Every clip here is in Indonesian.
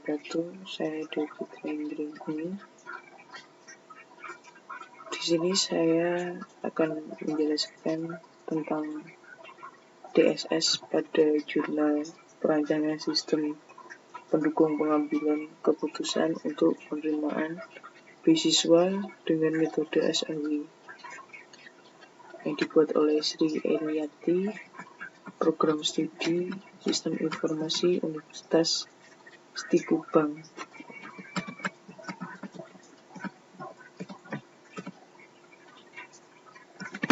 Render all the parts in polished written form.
wabarakatuh. Saya David Hendring ini. Di sini saya akan menjelaskan tentang DSS pada jurnal perancangan sistem pendukung pengambilan keputusan untuk penerimaan beasiswa dengan metode SAW yang dibuat oleh Sri Eniati, Program Studi Sistem Informasi Universitas Stigubang.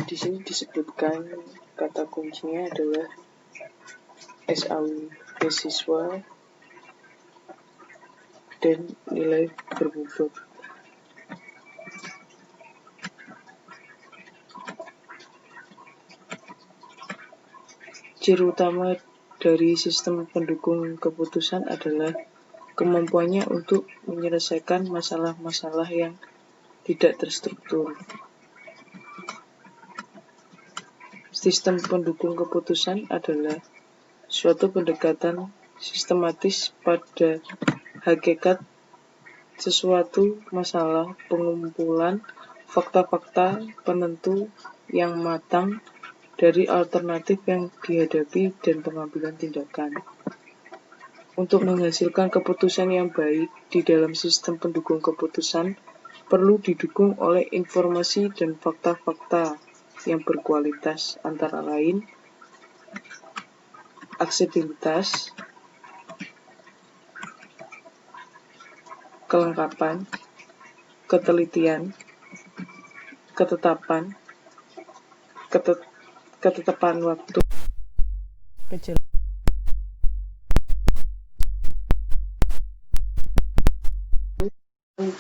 Di sini disebutkan kata kuncinya adalah SAW beasiswa dan nilai berbobot. Ciri utama dari sistem pendukung keputusan adalah kemampuannya untuk menyelesaikan masalah-masalah yang tidak terstruktur. Sistem pendukung keputusan adalah suatu pendekatan sistematis pada hakikat sesuatu masalah, pengumpulan fakta-fakta penentu yang matang dari alternatif yang dihadapi dan pengambilan tindakan. Untuk menghasilkan keputusan yang baik di dalam sistem pendukung keputusan perlu didukung oleh informasi dan fakta-fakta yang berkualitas, antara lain aksesibilitas, kelengkapan, ketelitian, ketetapan waktu,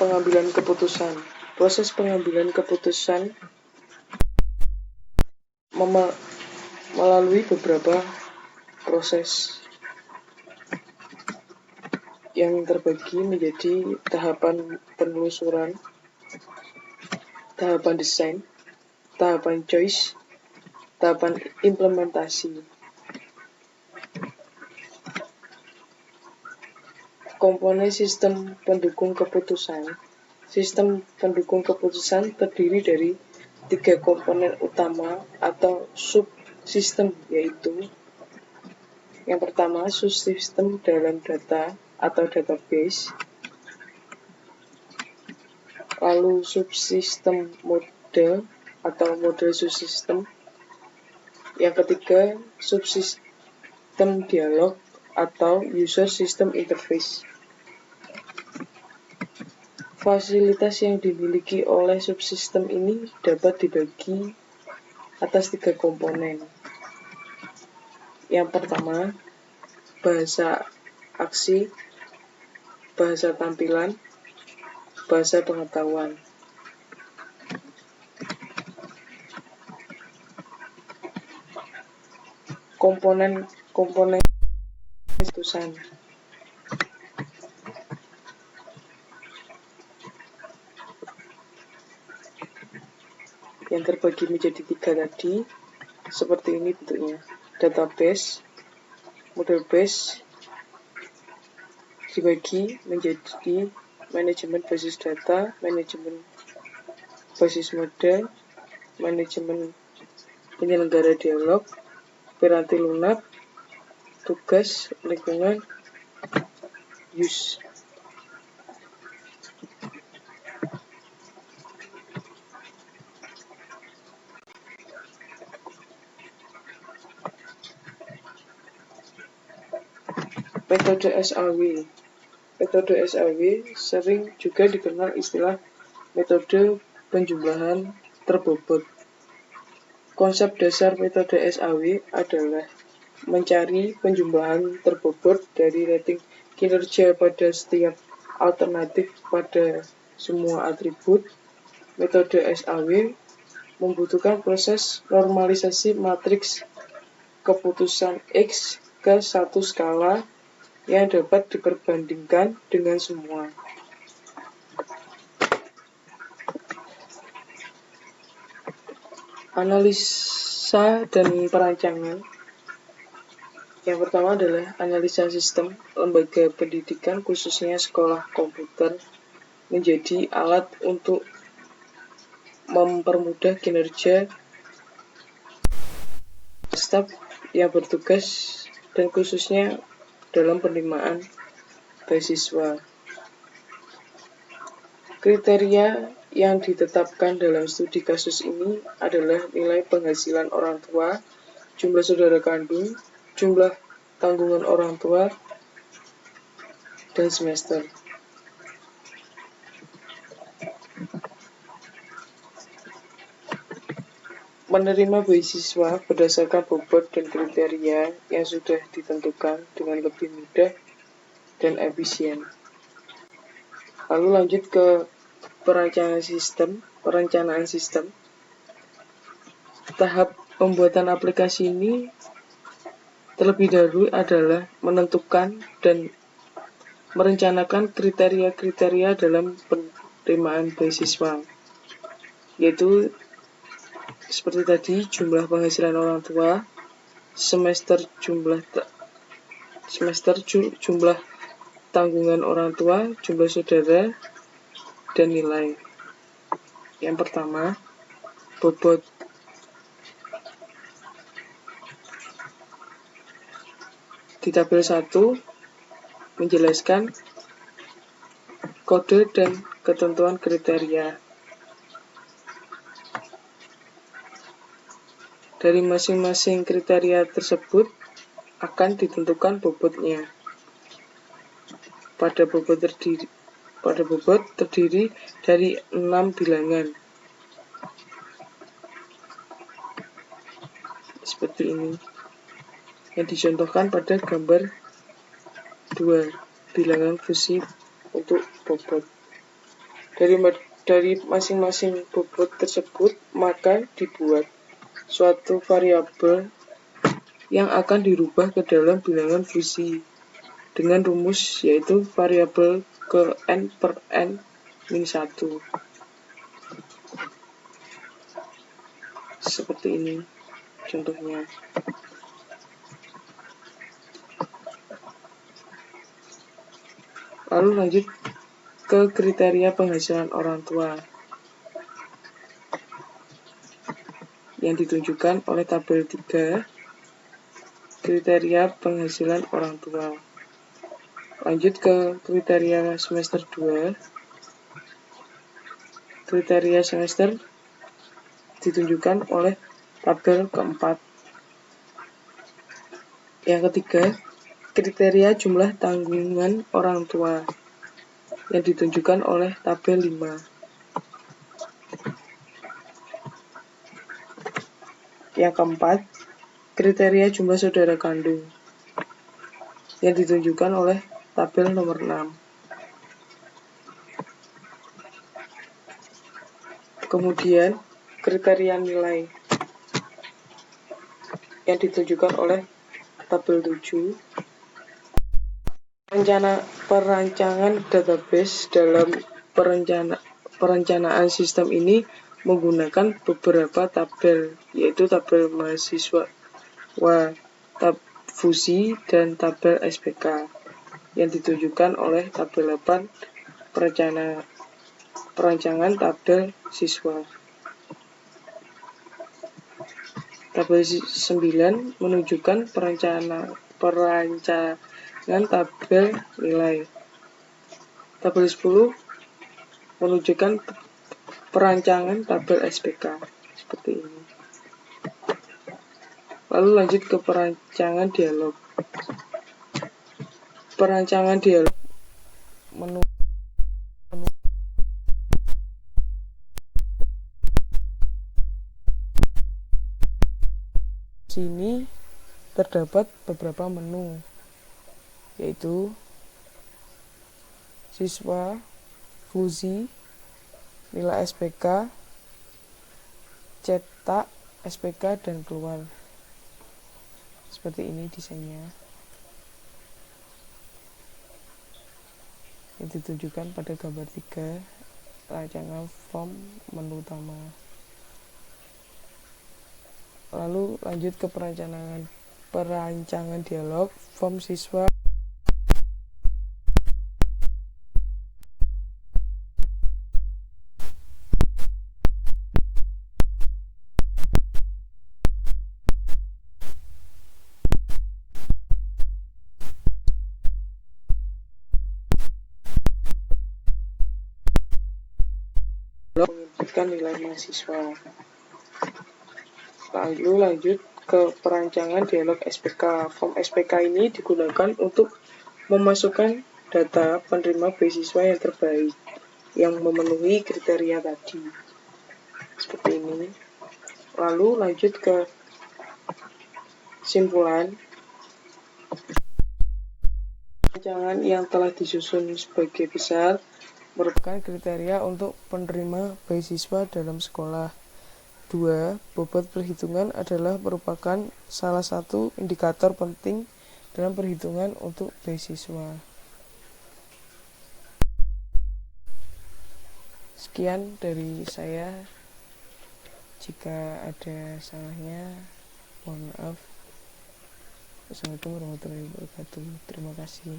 pengambilan keputusan. Proses pengambilan keputusan melalui beberapa proses yang terbagi menjadi tahapan penelusuran, tahapan desain, tahapan choice, tahapan implementasi. Komponen sistem pendukung keputusan. Sistem pendukung keputusan terdiri dari 3 komponen utama atau subsistem, yaitu yang pertama subsistem dalam data atau database, lalu subsistem model atau model subsistem, yang ketiga subsistem dialog atau user system interface. Fasilitas yang dimiliki oleh subsistem ini dapat dibagi atas 3 komponen. Yang pertama, bahasa aksi, bahasa tampilan, bahasa pengetahuan. Komponen keputusan. Yang terbagi menjadi 3 tadi, seperti ini bentuknya. Database, model base, dibagi menjadi manajemen basis data, manajemen basis model, manajemen penyelenggara dialog, piranti lunak, tugas, lingkungan, use. Metode SAW. Metode SAW sering juga dikenal istilah metode penjumlahan terbobot. Konsep dasar metode SAW adalah mencari penjumlahan terbobot dari rating kinerja pada setiap alternatif pada semua atribut. Metode SAW membutuhkan proses normalisasi matriks keputusan X ke satu skala yang dapat diperbandingkan dengan semua. Analisa dan perancangan. Yang pertama adalah analisa sistem lembaga pendidikan, khususnya sekolah komputer, menjadi alat untuk mempermudah kinerja staf yang bertugas dan khususnya dalam penerimaan beasiswa. Kriteria yang ditetapkan dalam studi kasus ini adalah nilai penghasilan orang tua, jumlah saudara kandung, jumlah tanggungan orang tua, dan semester. Menerima beasiswa berdasarkan bobot dan kriteria yang sudah ditentukan dengan lebih mudah dan efisien. Lalu lanjut ke perencanaan sistem. Tahap pembuatan aplikasi ini terlebih dahulu adalah menentukan dan merencanakan kriteria-kriteria dalam penerimaan beasiswa, yaitu seperti tadi, jumlah penghasilan orang tua, jumlah tanggungan orang tua, jumlah saudara, dan nilai. Yang pertama, bobot. Di tabel 1 menjelaskan kode dan ketentuan kriteria. Dari masing-masing kriteria tersebut akan ditentukan bobotnya. Pada bobot terdiri dari 6 bilangan. Seperti ini. Yang dicontohkan pada gambar 2, bilangan fusi untuk bobot. Dari masing-masing bobot tersebut, maka dibuat suatu variabel yang akan dirubah ke dalam bilangan fusi dengan rumus yaitu variabel ke n per n min 1. Seperti ini contohnya. Lalu lanjut ke kriteria penghasilan orang tua yang ditunjukkan oleh tabel 3, kriteria penghasilan orang tua. Lanjut ke kriteria semester 2. Kriteria semester ditunjukkan oleh tabel keempat. Yang ketiga, kriteria jumlah tanggungan orang tua yang ditunjukkan oleh tabel 5. Yang keempat, kriteria jumlah saudara kandung yang ditunjukkan oleh tabel nomor 6. Kemudian, kriteria nilai yang ditunjukkan oleh tabel 7. Perancangan database dalam perencanaan sistem ini menggunakan beberapa tabel, yaitu tabel mahasiswa, tab fusi, dan tabel SPK yang ditunjukkan oleh tabel 8, perancangan tabel siswa. Tabel 9 menunjukkan perancangan tabel nilai. Tabel 10 menunjukkan perancangan tabel SPK seperti ini. Lalu lanjut ke perancangan dialog. Perancangan dialog menu sini terdapat beberapa menu, yaitu siswa, fusi, nilai SPK, cetak, SPK, dan keluar. Seperti ini desainnya. Yang ditunjukkan pada gambar 3, rancangan form menu utama. Lalu lanjut ke perencanaan perancangan dialog, form siswa menginputkan nilai mahasiswa. Lalu lanjut ke perancangan dialog SPK. Form SPK ini digunakan untuk memasukkan data penerima beasiswa yang terbaik yang memenuhi kriteria tadi. Seperti ini. Lalu lanjut ke simpulan. Perancangan yang telah disusun sebagai besar merupakan kriteria untuk penerima beasiswa dalam sekolah. 2. Bobot perhitungan adalah merupakan salah satu indikator penting dalam perhitungan untuk beasiswa. Sekian dari saya. Jika ada salahnya, mohon maaf. Wassalamualaikum warahmatullahi wabarakatuh. Terima kasih.